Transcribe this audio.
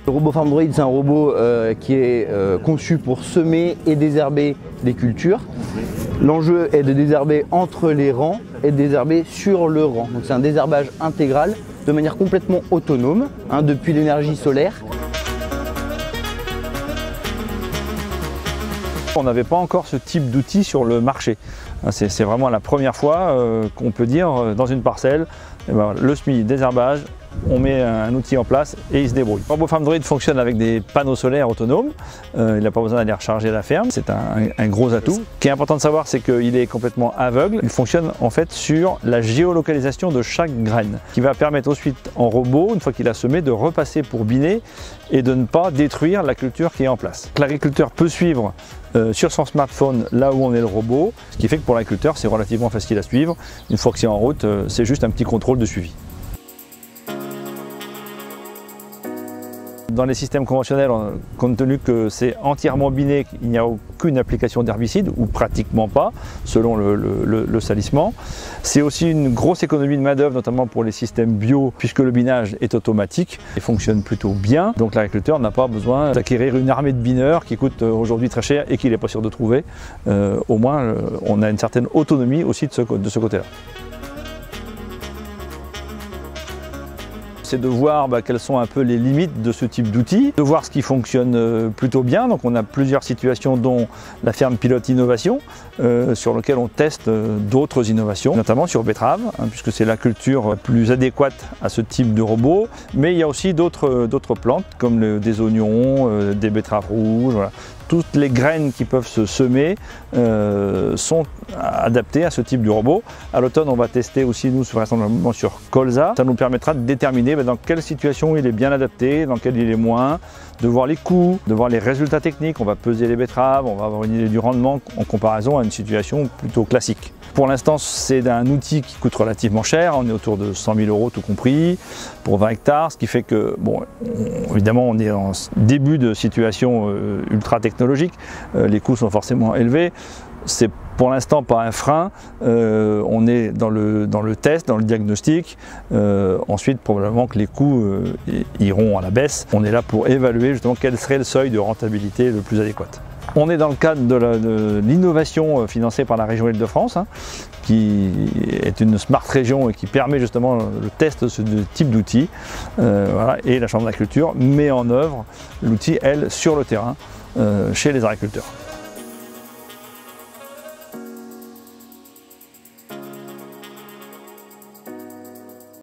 Le robot Farm Droid, c'est un robot qui est conçu pour semer et désherber des cultures. L'enjeu est de désherber entre les rangs et de désherber sur le rang. Donc c'est un désherbage intégral de manière complètement autonome, depuis l'énergie solaire. On n'avait pas encore ce type d'outil sur le marché. C'est vraiment la première fois qu'on peut dire dans une parcelle, le SMI, désherbage, on met un outil en place et il se débrouille. Le robot Farm Droid fonctionne avec des panneaux solaires autonomes, il n'a pas besoin d'aller recharger la ferme, c'est un gros atout. Ce qui est important de savoir, c'est qu'il est complètement aveugle, il fonctionne en fait sur la géolocalisation de chaque graine, qui va permettre ensuite en robot, une fois qu'il a semé, de repasser pour biner et de ne pas détruire la culture qui est en place. L'agriculteur peut suivre sur son smartphone là où on est le robot, ce qui fait que pour l'agriculteur c'est relativement facile à suivre. Une fois que c'est en route, c'est juste un petit contrôle de suivi. Dans les systèmes conventionnels, compte tenu que c'est entièrement biné, il n'y a aucune application d'herbicide, ou pratiquement pas, selon le salissement. C'est aussi une grosse économie de main-d'œuvre, notamment pour les systèmes bio, puisque le binage est automatique et fonctionne plutôt bien. Donc l'agriculteur n'a pas besoin d'acquérir une armée de bineurs qui coûte aujourd'hui très cher et qu'il n'est pas sûr de trouver. Au moins, on a une certaine autonomie aussi de ce côté-là. C'est de voir quelles sont un peu les limites de ce type d'outil, de voir ce qui fonctionne plutôt bien. Donc on a plusieurs situations, dont la ferme pilote innovation, sur lequel on teste d'autres innovations, notamment sur betterave, puisque c'est la culture plus adéquate à ce type de robot. Mais il y a aussi d'autres plantes, comme des oignons, des betteraves rouges. Voilà. Toutes les graines qui peuvent se semer sont adaptées à ce type de robot. À l'automne, on va tester aussi, nous, vraisemblablement sur colza. Ça nous permettra de déterminer dans quelle situation il est bien adapté, dans quelle il est moins, de voir les coûts, de voir les résultats techniques. On va peser les betteraves, on va avoir une idée du rendement en comparaison à une situation plutôt classique. Pour l'instant, c'est un outil qui coûte relativement cher, on est autour de 100 000 € tout compris, pour 20 hectares, ce qui fait que, évidemment, on est en début de situation ultra technologique, les coûts sont forcément élevés. C'est pour l'instant pas un frein, on est dans le test, dans le diagnostic. Ensuite, probablement que les coûts iront à la baisse. On est là pour évaluer justement quel serait le seuil de rentabilité le plus adéquat. On est dans le cadre de l'innovation financée par la région Île-de-France, qui est une smart région et qui permet justement le test de ce type d'outils. Voilà, et la Chambre d'agriculture met en œuvre l'outil, elle, sur le terrain, chez les agriculteurs.